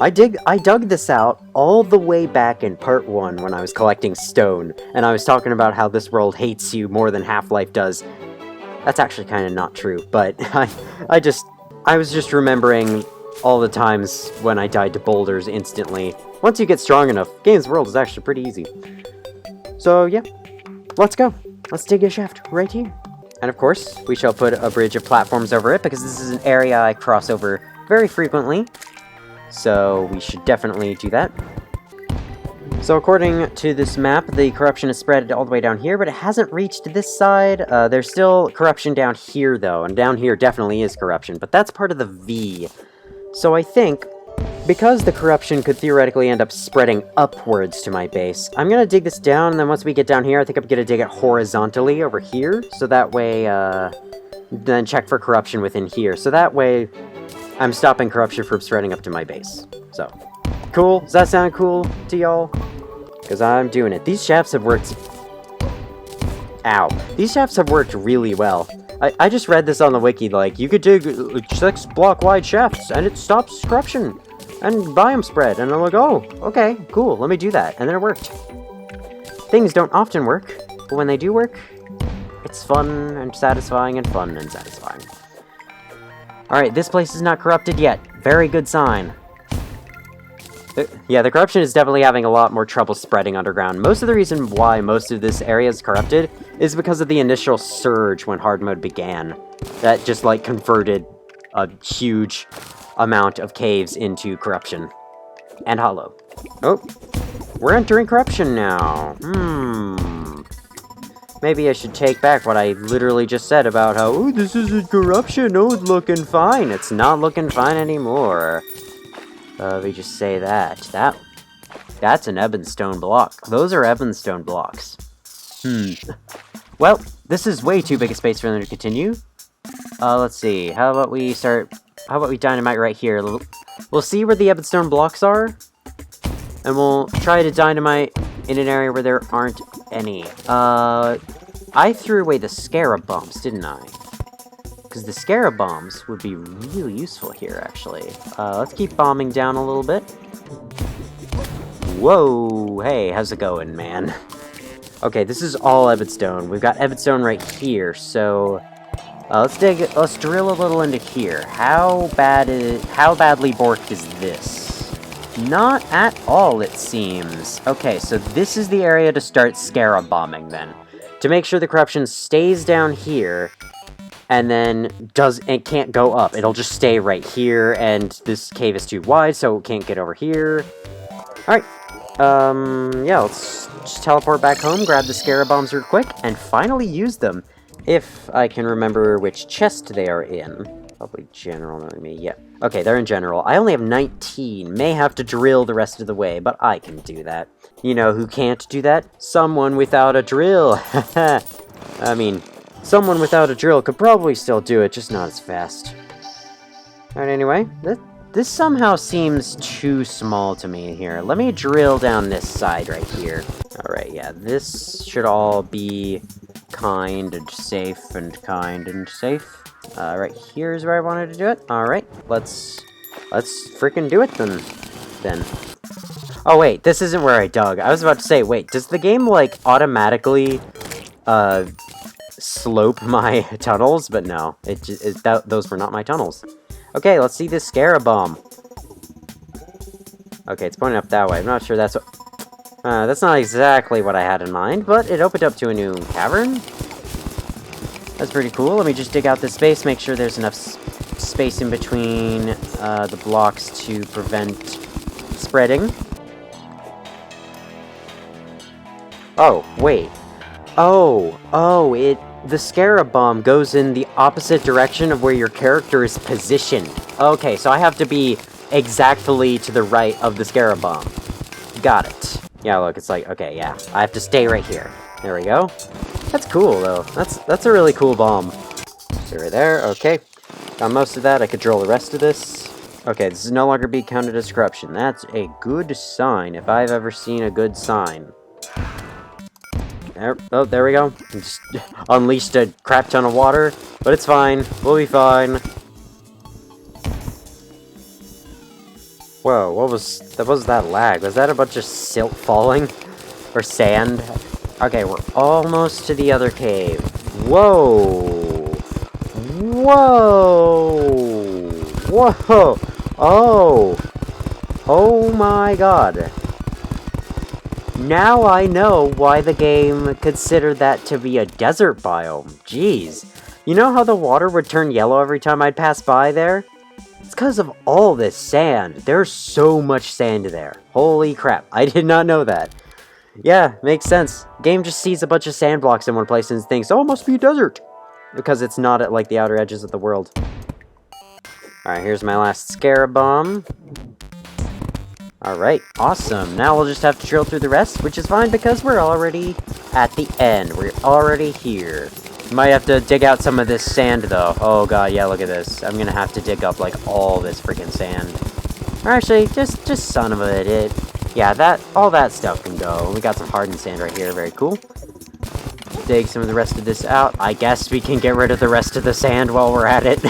Speaker 1: I dug this out all the way back in part 1 when I was collecting stone, and I was talking about how this world hates you more than Half-Life does. That's actually kind of not true, but I was just remembering all the times when I died to boulders instantly. Once you get strong enough, Games World is actually pretty easy. So yeah, let's go. Let's dig a shaft right here. And of course, we shall put a bridge of platforms over it, because this is an area I cross over very frequently. So we should definitely do that. So according to this map, the corruption is spread all the way down here, but it hasn't reached this side. There's still corruption down here, though, and down here definitely is corruption, but that's part of the V. So I think, because the corruption could theoretically end up spreading upwards to my base, I'm gonna dig this down, and then once we get down here, I think I'm gonna dig it horizontally over here, so that way, then check for corruption within here. So that way, I'm stopping corruption from spreading up to my base. So, cool? Does that sound cool to y'all? Because I'm doing it. These shafts have worked... Ow. These shafts have worked really well. I just read this on the wiki, like, you could dig 6 block-wide shafts, and it stops corruption and biome spread. And I'm like, oh, okay, cool, let me do that. And then it worked. Things don't often work, but when they do work, it's fun and satisfying and fun and satisfying. Alright, this place is not corrupted yet. Very good sign. Yeah, the corruption is definitely having a lot more trouble spreading underground. Most of the reason why most of this area is corrupted is because of the initial surge when hard mode began. That just, like, converted a huge amount of caves into corruption. And hollow. Oh, we're entering corruption now. Maybe I should take back what I literally just said about how, oh, this isn't corruption, oh, it's looking fine. It's not looking fine anymore. Let me just say that. That That's an ebonstone block. Those are ebonstone blocks. Well, this is way too big a space for them to continue. Let's see. How about we dynamite right here? We'll see where the ebonstone blocks are, and we'll try to dynamite in an area where there aren't any. I threw away the scarab bombs, didn't I? Because the scarab bombs would be really useful here, actually. Let's keep bombing down a little bit. Whoa! Hey, how's it going, man? Okay, this is all ebonstone. We've got ebonstone right here, so let's drill a little into here. How badly borked is this? Not at all, it seems. Okay, so this is the area to start scarab bombing then. To make sure the corruption stays down here, and then it can't go up. It'll just stay right here, and this cave is too wide, so it can't get over here. Alright. Yeah, let's just teleport back home, grab the scarab bombs real quick, and finally use them. If I can remember which chest they are in. Probably general, knowing me. Yeah. Okay, they're in general. I only have 19. May have to drill the rest of the way, but I can do that. You know who can't do that? Someone without a drill. I mean, someone without a drill could probably still do it, just not as fast. Alright, anyway, this somehow seems too small to me here. Let me drill down this side right here. Alright, yeah, this should all be kind and safe and kind and safe. Right here's where I wanted to do it. Alright, let's freaking do it then. Oh wait, this isn't where I dug. I was about to say, wait, does the game, like, automatically, slope my tunnels? But no, those were not my tunnels. Okay, let's see this scarab bomb. Okay, it's pointing up that way. I'm not sure that's what... that's not exactly what I had in mind, but it opened up to a new cavern. That's pretty cool. Let me just dig out this space, make sure there's enough space in between the blocks to prevent spreading. Oh, wait. The scarab bomb goes in the opposite direction of where your character is positioned. Okay, so I have to be exactly to the right of the scarab bomb. Got it. Yeah, look, it's like, okay, yeah. I have to stay right here. There we go. That's cool, though. That's a really cool bomb. So right there, okay. Got most of that. I could drill the rest of this. Okay, this is no longer being counted as corruption. That's a good sign, if I've ever seen a good sign. There we go. Just unleashed a crap ton of water, but it's fine. We'll be fine. Whoa, what was that lag? Was that a bunch of silt falling? Or sand? Okay, we're almost to the other cave. Whoa! Whoa! Whoa! Oh! Oh my god. Now I know why the game considered that to be a desert biome. Jeez. You know how the water would turn yellow every time I'd pass by there? It's because of all this sand. There's so much sand there. Holy crap. I did not know that. Yeah, makes sense. Game just sees a bunch of sand blocks in one place and thinks, oh, it must be a desert. Because it's not at, like, the outer edges of the world. Alright, here's my last scarab bomb. Alright, awesome. Now we'll just have to drill through the rest, which is fine because we're already at the end. We're already here. Might have to dig out some of this sand, though. Oh god, yeah, look at this. I'm gonna have to dig up, like, all this freaking sand. Or actually, just son of a... Yeah, all that stuff can go. We got some hardened sand right here, very cool. Dig some of the rest of this out. I guess we can get rid of the rest of the sand while we're at it.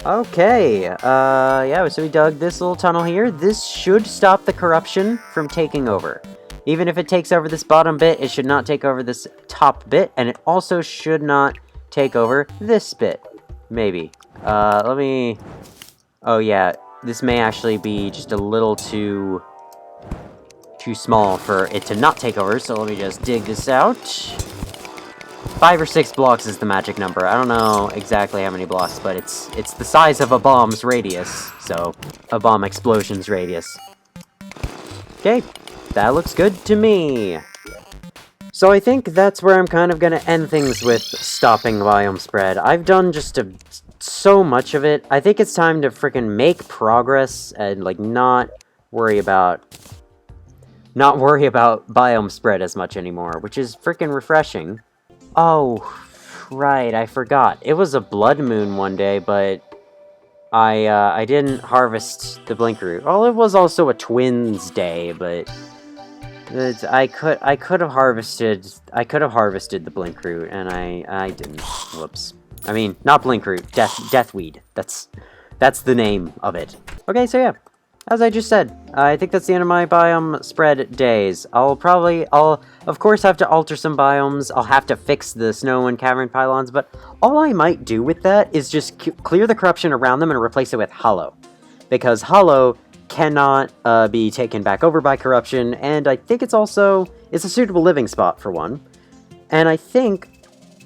Speaker 1: Okay, yeah, so we dug this little tunnel here. This should stop the corruption from taking over. Even if it takes over this bottom bit, it should not take over this top bit, and it also should not take over this bit. Maybe. Let me... Oh, yeah, this may actually be just a little too small for it to not take over, so let me just dig this out. 5 or 6 blocks is the magic number. I don't know exactly how many blocks, but it's the size of a bomb's radius, so a bomb explosion's radius. Okay, that looks good to me. So I think that's where I'm kind of gonna end things with stopping biome spread. I've done just so much of it. I think it's time to freaking make progress and, like, not worry about biome spread as much anymore, which is freaking refreshing. Oh, right, I forgot. It was a blood moon one day, but I didn't harvest the blink root. Well, it was also a twins day, but I could have harvested the blink root, and I didn't. Whoops. I mean, not blink root, deathweed. That's the name of it. Okay, so yeah. As I just said, I think that's the end of my biome spread days. I'll of course have to alter some biomes. I'll have to fix the snow and cavern pylons, but all I might do with that is just clear the corruption around them and replace it with hollow. Because hollow cannot be taken back over by corruption, and I think it's a suitable living spot for one. And I think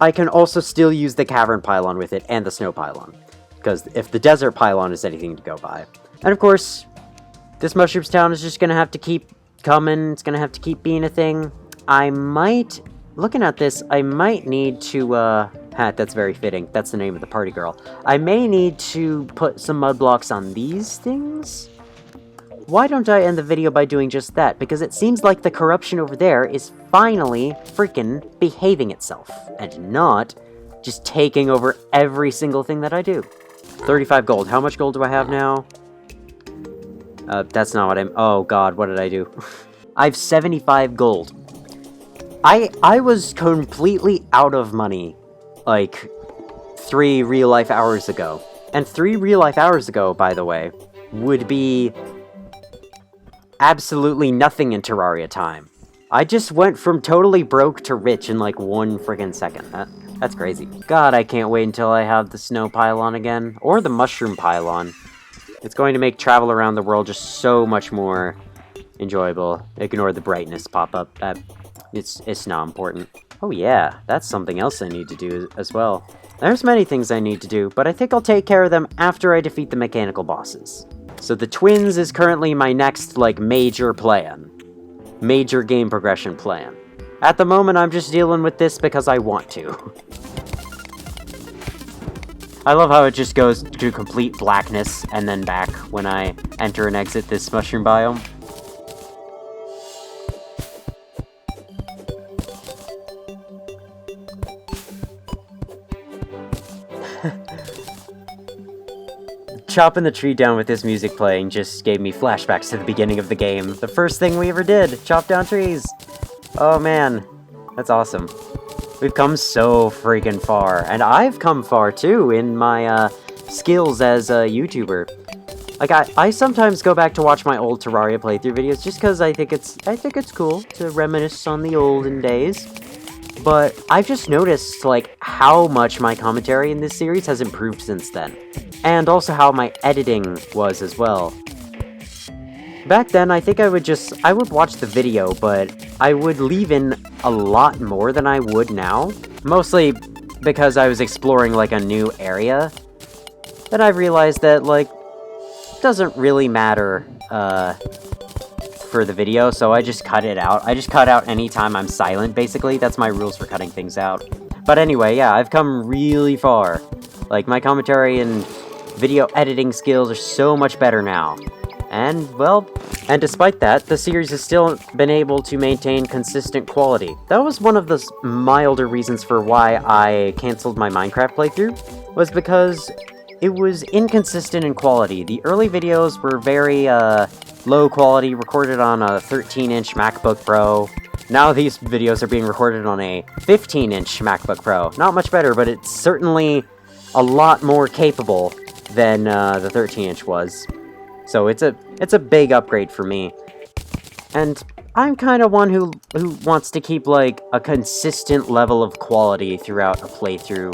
Speaker 1: I can also still use the cavern pylon with it and the snow pylon. Because if the desert pylon is anything to go by. And of course, this Mushrooms Town is just gonna have to keep coming. It's gonna have to keep being a thing. Looking at this, I might need to, that's very fitting. That's the name of the party girl. I may need to put some mud blocks on these things. Why don't I end the video by doing just that? Because it seems like the corruption over there is finally freaking behaving itself. And not just taking over every single thing that I do. 35 gold. How much gold do I have now? That's not what oh god, what did I do? I have 75 gold. I was completely out of money, like, 3 real-life hours ago. And 3 real-life hours ago, by the way, would be absolutely nothing in Terraria time. I just went from totally broke to rich in, like, 1 friggin' second. That's crazy. God, I can't wait until I have the snow pylon again. Or the mushroom pylon. It's going to make travel around the world just so much more enjoyable. Ignore the brightness pop-up. It's not important. Oh yeah, that's something else I need to do as well. There's many things I need to do, but I think I'll take care of them after I defeat the mechanical bosses. So the twins is currently my next, like, major plan. Major game progression plan. At the moment, I'm just dealing with this because I want to. I love how it just goes to complete blackness and then back when I enter and exit this mushroom biome. Chopping the tree down with this music playing just gave me flashbacks to the beginning of the game. The first thing we ever did, chop down trees. Oh man, that's awesome. We've come so freaking far, and I've come far too in my skills as a YouTuber. Like I sometimes go back to watch my old Terraria playthrough videos just because I think it's cool to reminisce on the olden days. But I've just noticed like how much my commentary in this series has improved since then, and also how my editing was as well. Back then, I think I would watch the video, but I would leave in a lot more than I would now. Mostly because I was exploring, like, a new area. Then I realized that, like, it doesn't really matter, for the video, so I just cut it out. I just cut out any time I'm silent, basically. That's my rules for cutting things out. But anyway, yeah, I've come really far. Like, my commentary and video editing skills are so much better now. And, well, and despite that, the series has still been able to maintain consistent quality. That was one of the milder reasons for why I canceled my Minecraft playthrough, was because it was inconsistent in quality. The early videos were very, low quality, recorded on a 13-inch MacBook Pro. Now these videos are being recorded on a 15-inch MacBook Pro. Not much better, but it's certainly a lot more capable than, the 13-inch was. So it's a big upgrade for me. And I'm kind of one who wants to keep, like, a consistent level of quality throughout a playthrough.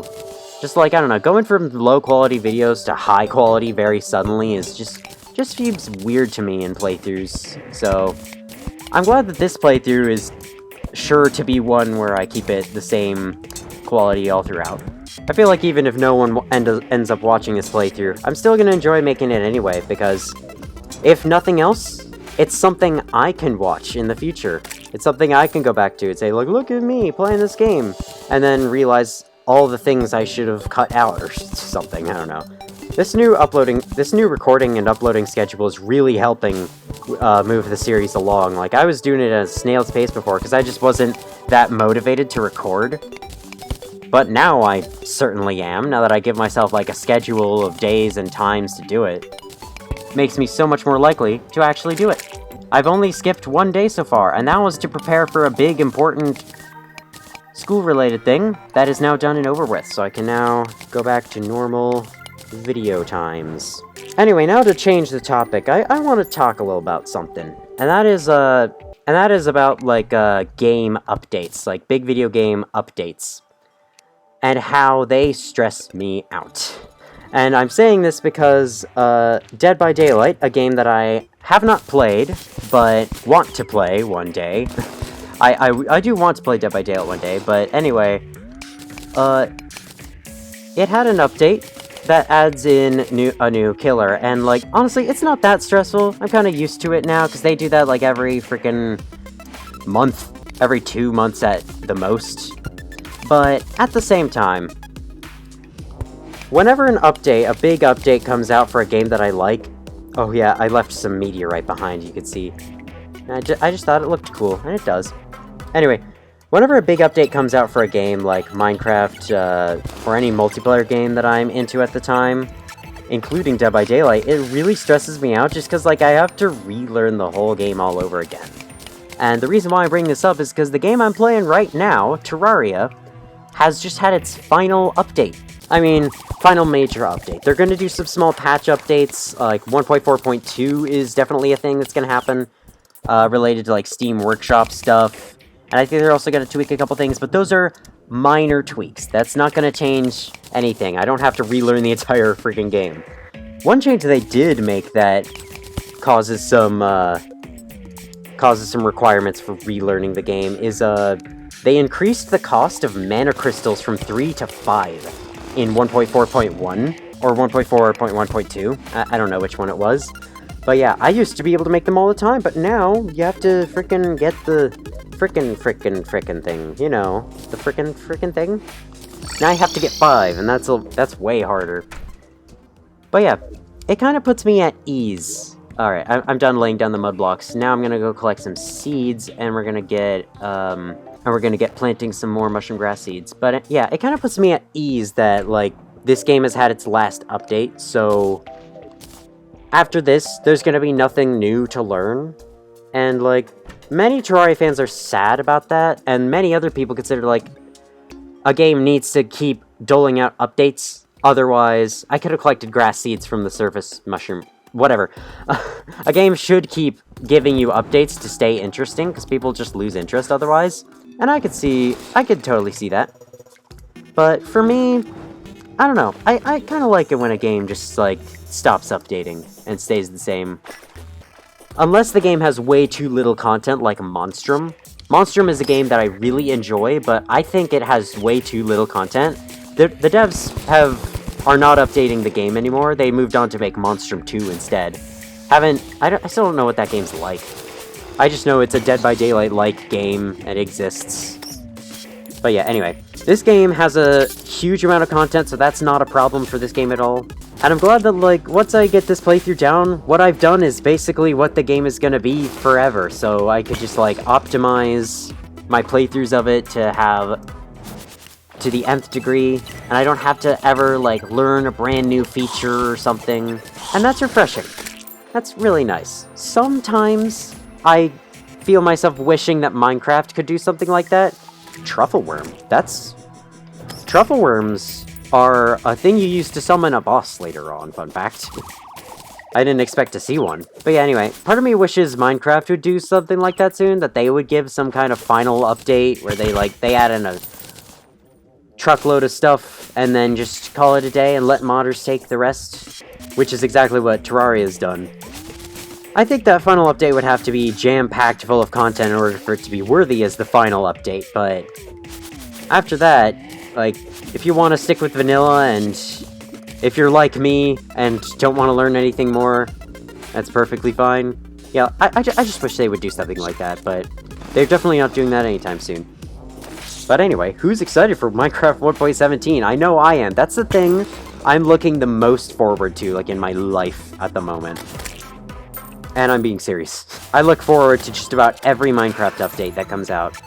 Speaker 1: Just like, I don't know, going from low-quality videos to high-quality very suddenly is just seems weird to me in playthroughs. So I'm glad that this playthrough is sure to be one where I keep it the same quality all throughout. I feel like even if no one ends up watching this playthrough, I'm still going to enjoy making it anyway, because if nothing else, it's something I can watch in the future. It's something I can go back to and say, like, look at me playing this game, and then realize all the things I should have cut out or something, I don't know. This new recording and uploading schedule is really helping move the series along. Like, I was doing it at a snail's pace before, because I just wasn't that motivated to record. But now I certainly am, now that I give myself, like, a schedule of days and times to do it. Makes me so much more likely to actually do it. I've only skipped one day so far, and that was to prepare for a big, important school-related thing that is now done and over with, so I can now go back to normal video times. Anyway, now to change the topic, I want to talk a little about something, and that is about, like, game updates, like, big video game updates, and how they stress me out. And I'm saying this because, Dead by Daylight, a game that I have not played, but want to play one day. I do want to play Dead by Daylight one day, but anyway, it had an update that adds in a new killer, and, like, honestly, it's not that stressful. I'm kind of used to it now, because they do that, like, every freaking month, every 2 months at the most. But at the same time, whenever a big update comes out for a game that I like... Oh yeah, I left some meteorite behind, you could see. I just thought it looked cool, and it does. Anyway, whenever a big update comes out for a game like Minecraft, or any multiplayer game that I'm into at the time, including Dead by Daylight, it really stresses me out just because, like, I have to relearn the whole game all over again. And the reason why I bring this up is because the game I'm playing right now, Terraria, has just had its final update. I mean, final major update. They're going to do some small patch updates, like 1.4.2 is definitely a thing that's going to happen, related to, like, Steam Workshop stuff. And I think they're also going to tweak a couple things, but those are minor tweaks. That's not going to change anything. I don't have to relearn the entire freaking game. One change they did make that causes some requirements for relearning the game is, they increased the cost of mana crystals from 3 to 5 in 1.4.1, or 1.4.1.2. I don't know which one it was. But yeah, I used to be able to make them all the time, but now you have to frickin' get the frickin' thing. You know, the frickin' thing? Now I have to get 5, and that's way harder. But yeah, it kind of puts me at ease. Alright, I'm done laying down the mud blocks. Now I'm gonna go collect some seeds, and we're gonna get planting some more mushroom grass seeds. But yeah, it kind of puts me at ease that, like, this game has had its last update, so after this, there's gonna be nothing new to learn. And, like, many Terraria fans are sad about that, and many other people consider, like, a game needs to keep doling out updates. Otherwise, I could have collected grass seeds from the surface mushroom. Whatever. A game should keep giving you updates to stay interesting, because people just lose interest otherwise. And I could totally see that. But for me, I don't know. I kind of like it when a game just, like, stops updating and stays the same. Unless the game has way too little content, like Monstrum. Monstrum is a game that I really enjoy, but I think it has way too little content. The devs are not updating the game anymore. They moved on to make Monstrum 2 instead. I still don't know what that game's like. I just know it's a Dead by Daylight-like game and exists. But yeah, anyway. This game has a huge amount of content, so that's not a problem for this game at all. And I'm glad that, like, once I get this playthrough down, what I've done is basically what the game is gonna be forever. So I could just, like, optimize my playthroughs of it to the nth degree, and I don't have to ever, like, learn a brand new feature or something. And that's refreshing. That's really nice. Sometimes I feel myself wishing that Minecraft could do something like that. Truffle worm. Truffle worms are a thing you use to summon a boss later on, fun fact. I didn't expect to see one. But yeah, anyway, part of me wishes Minecraft would do something like that soon, that they would give some kind of final update where they add in a truckload of stuff and then just call it a day and let modders take the rest, which is exactly what Terraria's done. I think that final update would have to be jam-packed full of content in order for it to be worthy as the final update, but after that, like, if you want to stick with vanilla, and if you're like me and don't want to learn anything more, that's perfectly fine. Yeah, I just wish they would do something like that, but they're definitely not doing that anytime soon. But anyway, who's excited for Minecraft 1.17? I know I am. That's the thing. I'm looking the most forward to, like, in my life at the moment. And I'm being serious. I look forward to just about every Minecraft update that comes out.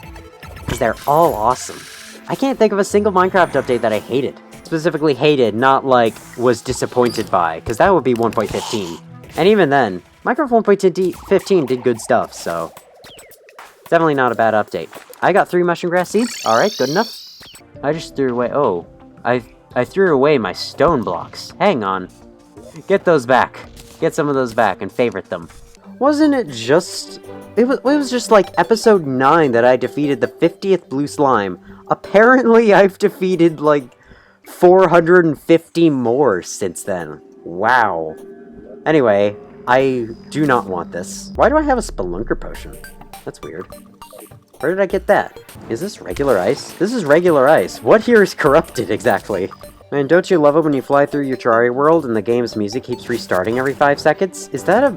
Speaker 1: Because they're all awesome. I can't think of a single Minecraft update that I hated. Specifically hated, not like was disappointed by, because that would be 1.15. And even then, Minecraft 1.15 did good stuff, so definitely not a bad update. I got 3 mushroom grass seeds. Alright, good enough. I just threw away... Oh, I threw away my stone blocks. Hang on. Get those back. Get some of those back and favorite them. Wasn't it just... It was just like episode 9 that I defeated the 50th blue slime. Apparently I've defeated like 450 more since then. Wow. Anyway, I do not want this. Why do I have a spelunker potion? That's weird. Where did I get that? Is this regular ice? This is regular ice. What here is corrupted exactly? Man, don't you love it when you fly through your Terraria world and the game's music keeps restarting every 5 seconds? Is that a...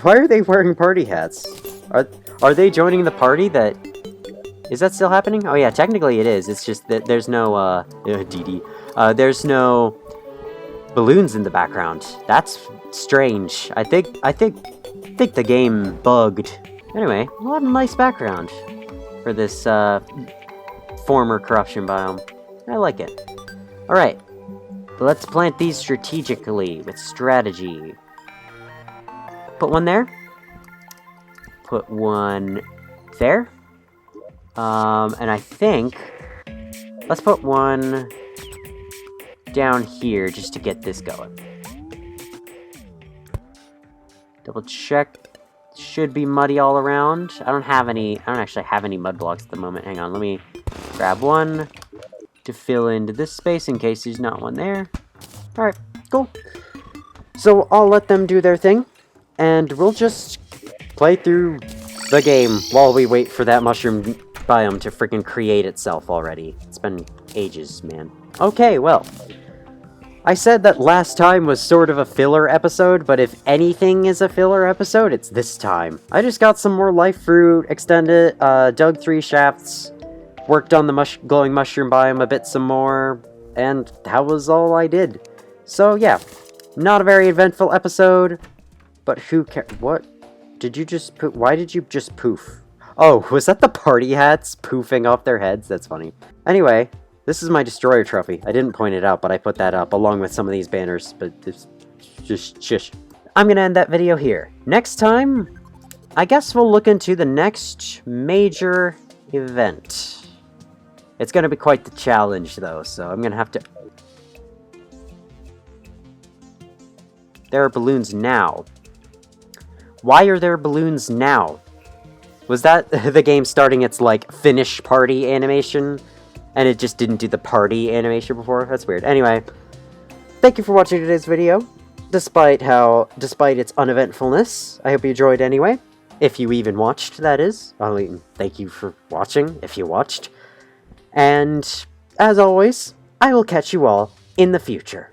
Speaker 1: Why are they wearing party hats? Are they joining the party that... Is that still happening? Oh yeah, technically it is. It's just that there's no, DD. There's no balloons in the background. That's strange. I think the game bugged. Anyway, a lot of nice background for this, former corruption biome. I like it. Alright. Let's plant these strategically with strategy. Put one there. Put one there. And I think... Let's put one down here just to get this going. Double check. Should be muddy all around. I don't actually have any mud blocks at the moment. Hang on, let me grab one to fill into this space in case there's not one there. Alright, cool. So I'll let them do their thing. And we'll just play through the game while we wait for that mushroom biome to freaking create itself already. It's been ages, man. Okay, well. I said that last time was sort of a filler episode, but if anything is a filler episode, it's this time. I just got some more life fruit, extended, dug 3 shafts, worked on the glowing mushroom biome a bit some more, and that was all I did. So yeah, not a very eventful episode. But who cares? What? Did you just poof? Why did you just poof? Oh, was that the party hats poofing off their heads? That's funny. Anyway, this is my destroyer trophy. I didn't point it out, but I put that up along with some of these banners. But it's just shush. I'm gonna end that video here. Next time, I guess we'll look into the next major event. It's gonna be quite the challenge, though, so I'm gonna have to... There are balloons now. Why are there balloons now? Was that the game starting its, like, finish party animation? And it just didn't do the party animation before? That's weird. Anyway, thank you for watching today's video. Despite its uneventfulness, I hope you enjoyed anyway. If you even watched, that is. I mean, thank you for watching, if you watched. And, as always, I will catch you all in the future.